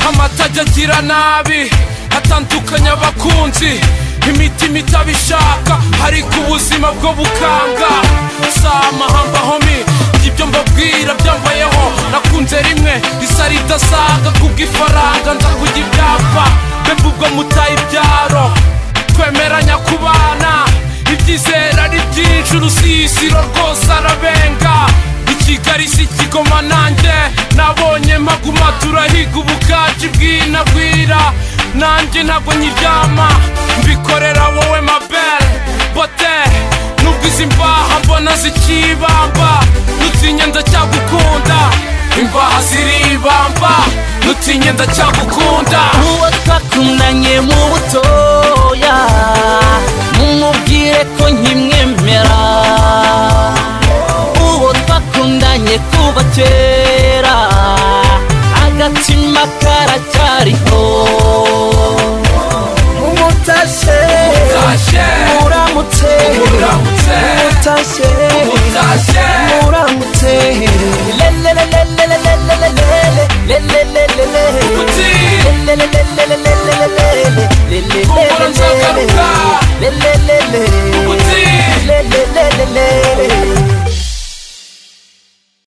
amatajya agira nabi atandukanya abakunzi imitima itabishaka ariko ubuzima bwo bukanga sama hamba homi ibyo mbabwira byambayeho nakunze rimwe isa ridasaga kubw'ifaranga nza kujya ibyapa mbega ubwo mutaye ibyaro twemeranya kubana ibyizera ari byinshi urusisiro rwose arabenga Kigali si Kigoma nanjye nabonye maguma turahiga ubukaji bw'inagwira nanjye ntabwo nyiryama mbikorera wowe mabere bote nubwo izi mbaha mbona zikibamba nutinye ndacyagukunda imbaha ziribamba nutinye ndacyagukunda uwo twakundanye mu butoya mumubwire ko nkimwemera kundanye kuva kera agatima karacyariho umutashe muramutse umutashe muramutse